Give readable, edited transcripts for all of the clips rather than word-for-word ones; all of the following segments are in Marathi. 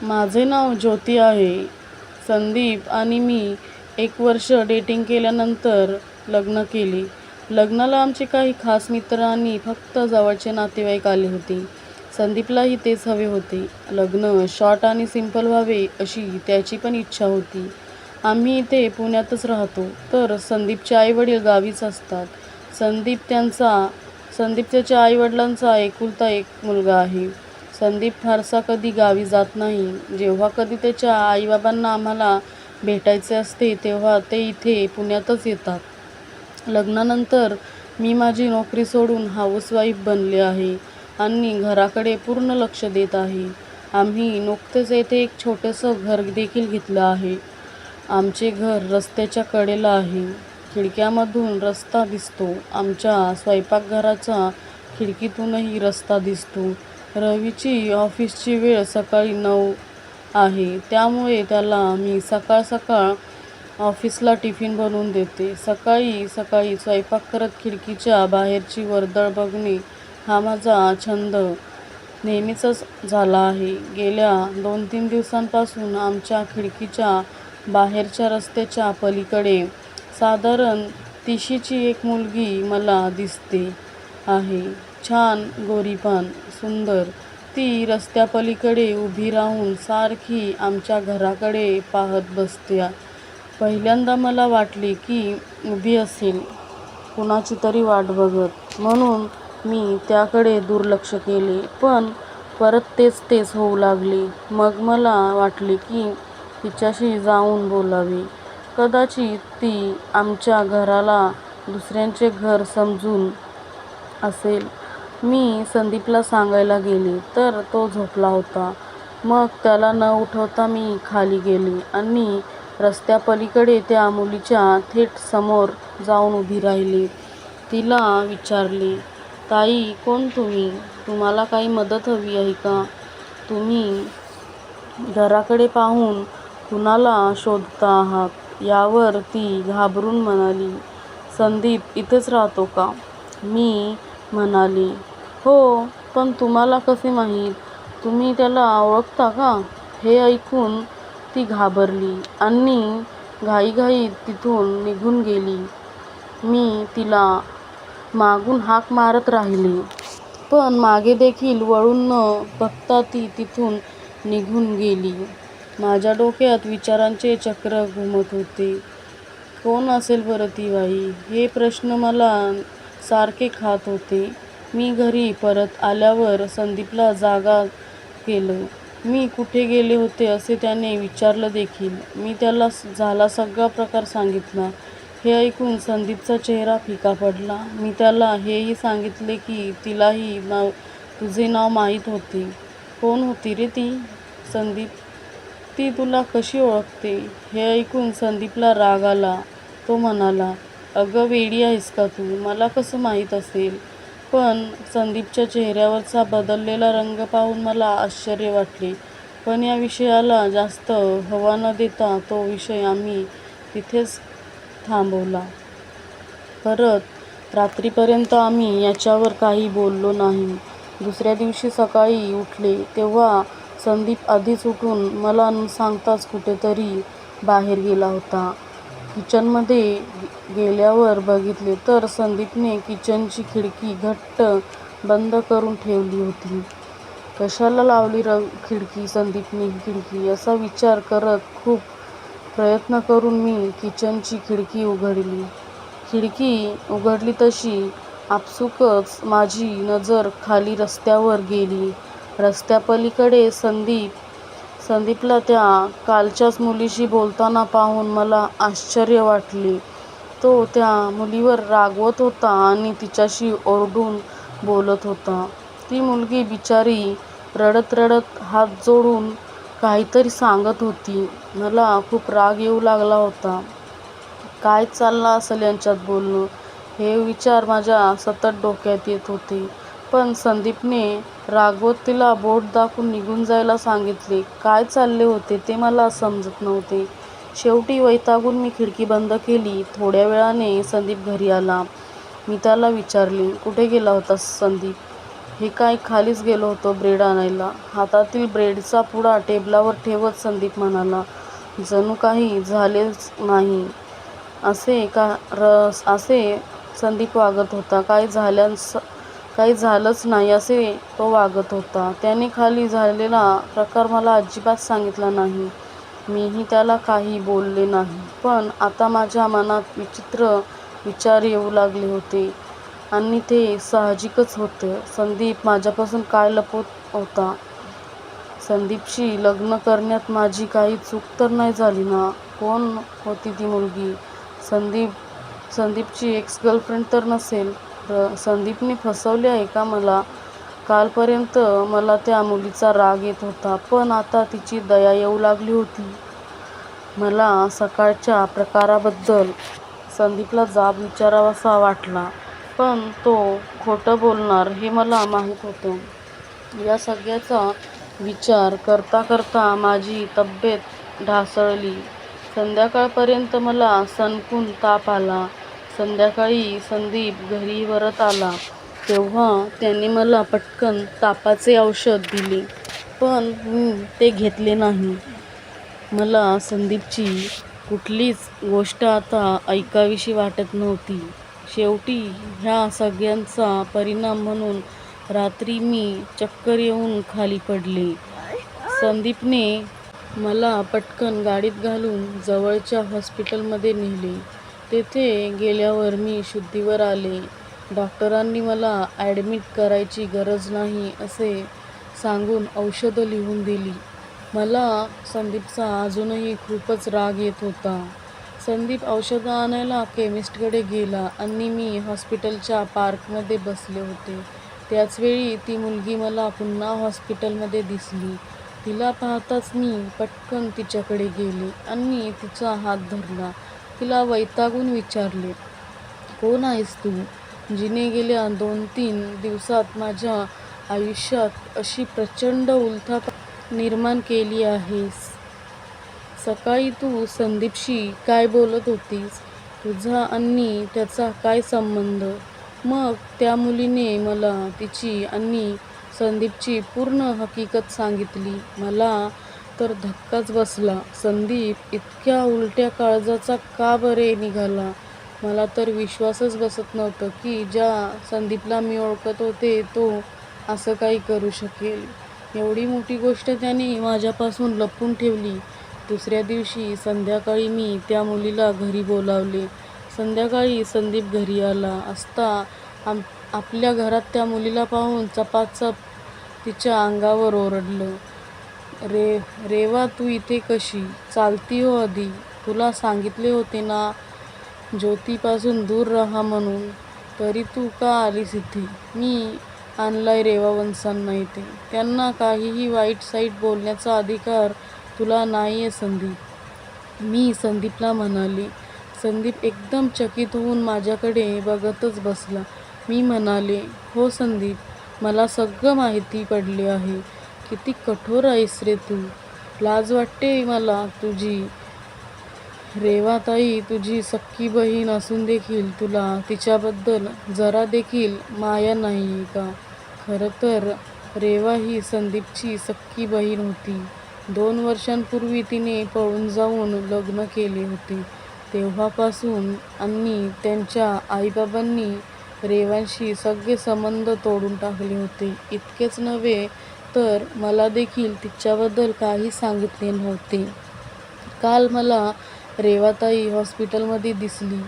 माझे नाव ज्योती आहे. संदीप आणि मी 1 वर्ष डेटिंग केल्यानंतर लग्न केले. लग्नाला आमचे काही खास मित्र आणि फक्त जवळचे नातेवाईक आले होते. संदीपलाही तेच हवे होते. लग्न शॉर्ट आणि सिंपल व्हावे अशी त्याची पण इच्छा होती. आम्ही इथे पुण्यातच राहतो, तर संदीपचे आईवडील गावीच असतात. संदीप त्याच्या आईवडिलांचा एकुलता एक मुलगा आहे. संदीप फारसा कधी गावी जात नाही. जेव्हा कधी त्याच्या आईबाबांना आम्हाला भेटायचे असते तेव्हा ते इथे पुण्यातच येतात. लग्नानंतर मी माझी नोकरी सोडून हाऊसवाईफ बनले आहे आणि घराकडे पूर्ण लक्ष देत आहे. आम्ही नुकतेच येथे एक छोटंसं घर देखील घेतलं आहे. आमचे घर रस्त्याच्या कडेला आहे. खिडक्यामधून रस्ता दिसतो. आमच्या स्वयंपाकघराच्या खिडकीतूनही रस्ता दिसतो. रवीची ऑफिसची वेळ सकाळी 9 आहे, त्यामुळे त्याला मी सकाळ सकाळ ऑफिसला टिफिन बनवून देते. सकाळी सकाळी स्वयंपाक करत खिडकीच्या बाहेरची वर्दळ बघणे हा माझा छंद नेहमीचाच झाला आहे. गेल्या 2-3 दिवसांपासून आमच्या खिडकीच्या बाहेरच्या रस्त्याच्या पलीकडे साधारण 30ची एक मुलगी मला दिसते आहे. छान, गोरीपान, सुंदर. ती रस्त्यापलीकडे उभी राहून सारखी आमच्या घराकडे पाहत बसते. पहिल्यांदा मला वाटले की उभी असेल कुणाची तरी वाट बघत, म्हणून मी त्याकडे दुर्लक्ष केले. पण परत तेच तेच होऊ लागले. मग मला वाटले की तिच्याशी जाऊन बोलावे. कदाचित ती आमच्या घराला दुसऱ्यांचे घर समजून असेल. मी संदीपला सांगायला गेले तर तो झोपला होता. मग त्याला न उठवता मी खाली गेले आणि रस्त्यापलीकडे त्या मुलीच्या थेट समोर जाऊन उभी राहिले. तिला विचारले, "ताई, कोण तुम्ही? तुम्हाला काही मदत हवी आहे का? तुम्ही घराकडे पाहून कुणाला शोधता आहात?" यावर ती घाबरून म्हणाली, "संदीप इथेच राहतो का?" मी म्हणाले, "हो, पण तुम्हाला कसे माहीत? तुम्ही त्याला ओळखता का?" हे ऐकून ती घाबरली आणि घाईघाईत तिथून निघून गेली. मी तिला मागून हाक मारत राहिले, पण मागे देखील वळून न बघता ती तिथून निघून गेली. माझ्या डोक्यात विचारांचे चक्र घुमत होते. कोण असेल बरं ती बाई? हे प्रश्न मला सारखे खात होते. मी घरी परत आल्यावर संदीपला जागा केलं. मी कुठे गेले होते असे त्याने विचारलं देखील. मी त्याला झाला सगळा प्रकार सांगितला. हे ऐकून संदीपचा चेहरा फिका पडला. मी त्याला हेही सांगितले की तिलाही तुझे नाव माहीत होते. "कोण होती रे ती?" "संदीप." "ती तुला कशी ओळखते?" हे ऐकून संदीपला राग आला. तो म्हणाला, "अगं वेडी आहेस का तू? मला कसं माहीत असेल?" पण संदीपच्या चेहऱ्यावरचा बदललेला रंग पाहून मला आश्चर्य वाटले. पण या विषयाला जास्त हवा न देता तो विषय आम्ही तिथेच थांबवला. परत रात्रीपर्यंत आम्ही याच्यावर काही बोललो नाही. दुसऱ्या दिवशी सकाळी उठले तेव्हा संदीप आधीच उठून मला न सांगताच कुठेतरी बाहेर गेला होता. किचनमध्ये गेल्यावर बघितले तर संदीपने किचनची खिडकी घट्ट बंद करून ठेवली होती. कशाला लावली खिडकी संदीपने ही खिडकी, असा विचार करत खूप प्रयत्न करून मी किचनची खिडकी उघडली. खिडकी उघडली तशी आपसुकच माझी नजर खाली रस्त्यावर गेली. रस्त्यापलीकडे संदीपला त्या कालच्याच मुलीशी बोलताना पाहून मला आश्चर्य वाटले. तो त्या मुलीवर रागवत होता आणि तिच्याशी ओरडून बोलत होता. ती मुलगी बिचारी रडत रडत हात जोडून काहीतरी सांगत होती. मला खूप राग येऊ लागला होता. काय चाललं असेल यांच्यात बोलणं, हे विचार माझ्या सतत डोक्यात येत होते. पण संदीपने रागवत तिला बोट दाखवून निघून जायला सांगितले. काय चालले होते ते मला समजत नव्हते. शेवटी वैतागून मी खिडकी बंद केली. थोड्या वेळाने संदीप घरी आला. मी त्याला विचारले, "कुठे गेला होतास संदीप?" हे काय खालीच गेलो होतो ब्रेड आणायला. हातातील ब्रेडचा पुडा टेबलावर ठेवत संदीप म्हणाला, जणू काही झालेच नाही असे संदीप वागत होता. काही झालंच नाही असे तो वागत होता. त्याने खाली झालेला प्रकार मला अजिबात सांगितला नाही. मीही त्याला काही बोलले नाही. पण आता माझ्या मनात विचित्र विचार येऊ लागले होते आणि ते साहजिकच होते. संदीप माझ्यापासून काय लपवत होता? संदीपशी लग्न करण्यात माझी काही चूक तर नाही झाली ना? कोण होती ती मुलगी? संदीपची एक्स गर्लफ्रेंड तर नसेल? संदीपने फसवले आहे का मला? कालपर्यंत मला त्या मुलीचा राग येत होता, पण आता तिची दया येऊ लागली होती. मला सकाळच्या प्रकाराबद्दल संदीपला जाब विचारावासा वाटला, पण तो खोटं बोलणार हे मला माहीत होतं. या सगळ्याचा विचार करता करता माझी तब्येत ढासळली. संध्याकाळपर्यंत मला सणकून ताप आला. संध्याकाळी संदीप घरी परत आला तेव्हा त्याने मला पटकन तापाचे औषध दिले, पण मी ते घेतले नाही. मला संदीपची कुठलीच गोष्ट आता ऐकावीशी वाटत नव्हती. शेवटी ह्या सगळ्यांचा परिणाम म्हणून रात्री मी चक्कर येऊन खाली पडले. संदीपने मला पटकन गाडीत घालून जवळच्या हॉस्पिटलमध्ये नेले. तेथे गेल्यावर मी शुद्धीवर आले. डॉक्टरांनी मला ॲडमिट करायची गरज नाही असे सांगून औषधं लिहून दिली. मला संदीपचा अजूनही खूपच राग येत होता. संदीप औषधं आणायला केमिस्टकडे गेला आणि मी हॉस्पिटलच्या पार्कमध्ये बसले होते. त्याचवेळी ती मुलगी मला पुन्हा हॉस्पिटलमध्ये दिसली. तिला पाहताच मी पटकन तिच्याकडे गेले आणि तिचा हात धरला. तिला वैतागून विचारले, कोण आहेस तू, जिने गेल्या 2-3 दिवसात माझ्या आयुष्यात अशी प्रचंड उलथापालथ निर्माण केली आहेस? सकाळी तू संदीपशी काय बोलत होतीस? तुझा आणि त्याचा काय संबंध? मग त्या मुलीने मला तिची आणि संदीपची पूर्ण हकीकत सांगितली. मला तर धक्काच बसला. संदीप इतक्या उलट्या काळजाचा का बरे निघाला? मला तर विश्वासच बसत नव्हतं की ज्या संदीपला मी ओळखत होते तो असं काही करू शकेल. एवढी मोठी गोष्ट त्याने माझ्यापासून लपवून ठेवली. दुसऱ्या दिवशी संध्याकाळी मी त्या मुलीला घरी बोलावले. संध्याकाळी संदीप घरी आला असता आपल्या घरात त्या मुलीला पाहून चपाचप तिच्या अंगावर ओरडलं, रेवा तू इथे कशी? चालती हो आधी. तुला सांगितले होते ना ज्योतीपासून दूर राहा म्हणून, तरी तू का आलीस इथे? मी आणलाय रेवा वंशांना इथे. त्यांना काहीही वाईट साईट बोलण्याचा अधिकार तुला नाहीये संदीप. मी संदीपला म्हणाले. संदीप एकदम चकित होऊन माझ्याकडे बघतच बसला. मी म्हणाले, हो संदीप, मला सगळं माहिती पडले आहे. किती कठोर आहेस रे तू. लाज वाटते मला तुझी. रेवाताई तुझी सख्खी बहीण असून देखील तुला तिच्याबद्दल जरा देखील माया नाही का? खरं तर रेवा ही संदीपची सख्खी बहीण होती. 2 वर्षांपूर्वी तिने पळून जाऊन लग्न केले होते. तेव्हापासून आणि त्यांच्या आईबाबांनी रेवांशी सगळे संबंध तोडून टाकले होते. इतकेच नव्हे तर मला देखील तिच्याबद्दल काही सांगितले नव्हते. काल मला रेवाताई हॉस्पिटलमध्ये दिसली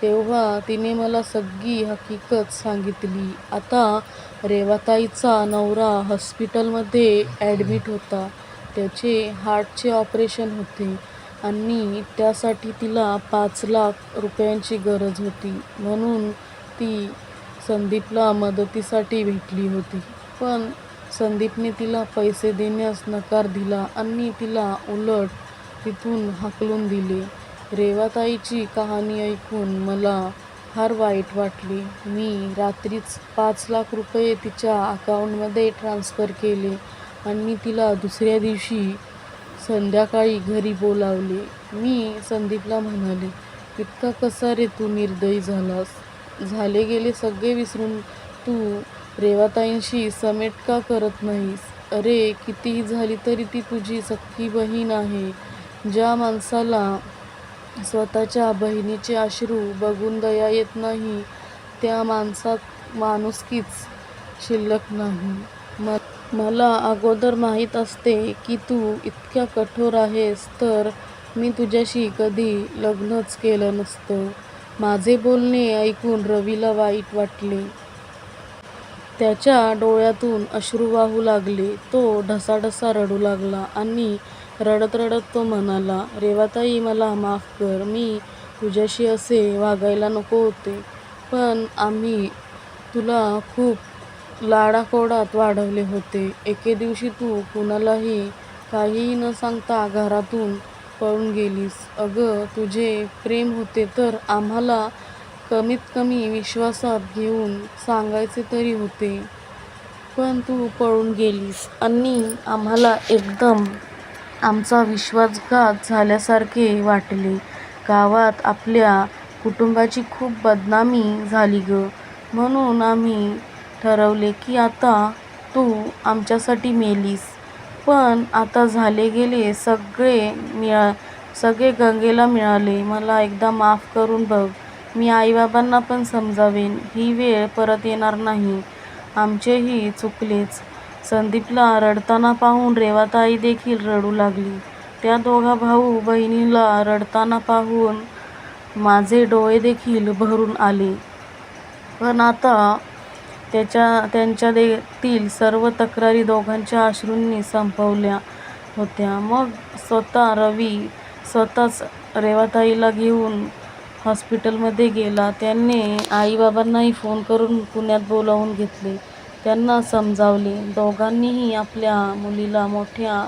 तेव्हा तिने मला सगळी हकीकत सांगितली. आता रेवाताईचा नवरा हॉस्पिटलमध्ये ॲडमिट होता. त्याचे हार्टचे ऑपरेशन होते आणि त्यासाठी तिला 5 लाख रुपयांची गरज होती. म्हणून ती संदीपला मदतीसाठी भेटली होती. पण संदीपने तिला पैसे देण्यास नकार दिला आणि तिला उलट तिथून हाकलून दिले. रेवाताईची कहाणी ऐकून मला फार वाईट वाटले. मी रात्रीच 5 लाख रुपये तिच्या अकाउंटमध्ये ट्रान्स्फर केले आणि तिला दुसऱ्या दिवशी संध्याकाळी घरी बोलावले. मी संदीपला म्हणाले, इतका कसा रे तू निर्दयी झालास? झाले गेले सगळे विसरून तू रेवाताईंशी समेट का करत नाहीस? अरे कितीही झाली तरी ती तुझी सख्खी बहीण आहे. ज्या माणसाला स्वतःच्या बहिणीचे अश्रू बघून दया येत नाही त्या माणसात माणुसकीच शिल्लक नाही. मला अगोदर माहीत असते की तू इतक्या कठोर आहेस तर मी तुझ्याशी कधी लग्नच केलं नसतं. माझे बोलणे ऐकून रवीला वाईट वाटले. त्याच्या डोळ्यातून अश्रू वाहू लागले. तो ढसाढसा रडू लागला आणि रडत रडत तो म्हणाला, रेवाताई मला माफ कर. मी तुझ्याशी असे वागायला नको होते. पण आम्ही तुला खूप लाडाकोडात वाढवले होते. एके दिवशी तू कुणालाही काहीही न सांगता घरातून पळून गेलीस. अगं तुझे प्रेम होते तर आम्हाला कमीत कमी विश्वासात घेऊन सांगायचे तरी होते. पण तू पळून गेलीस आणि आम्हाला एकदम आमचा विश्वासघात झाल्यासारखे वाटले. गावात आपल्या कुटुंबाची खूप बदनामी झाली गं. म्हणून आम्ही ठरवले की आता तू आमच्यासाठी मेलीस. पण आता झाले गेले सगळे गंगेला मिळाले. मला एकदा माफ करून बघ. मी आईबाबांना पण समजावेन. ही वेळ परत येणार नाही. आमचेही चुकलेच. संदीपला रडताना पाहून रेवाताई देखील रडू लागली. त्या दोघा भाऊ बहिणीला रडताना पाहून माझे डोळे देखील भरून आले. पण आता त्यांच्यातील सर्व तक्रारी दोघांच्या अश्रूंनी संपवल्या होत्या. मग रवी स्वतःच रेवाताईला घेऊन हॉस्पिटलमध्ये गेला. त्याने आईबाबांनाही फोन करून पुण्यात बोलावून घेतले. त्यांना समजावले. दोघांनीही आपल्या मुलीला मोठ्या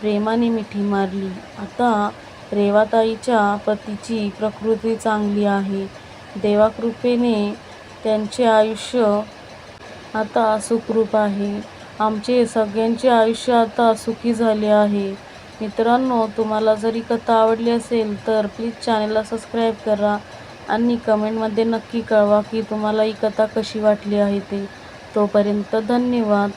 प्रेमाने मिठी मारली. आता रेवाताईच्या पतीची प्रकृती चांगली आहे. देवाकृपेने त्यांचे आयुष्य आता सुखरूप आहे. आमचे सगळ्यांचे आयुष्य आता सुखी झाले आहे. मित्रांनो, तुम्हाला जर ही कथा आवडली असेल तर प्लीज चॅनलला सबस्क्राईब करा आणि कमेंटमध्ये नक्की कळवा की तुम्हाला ही कथा कशी वाटली आहे ते. तोपर्यंत धन्यवाद.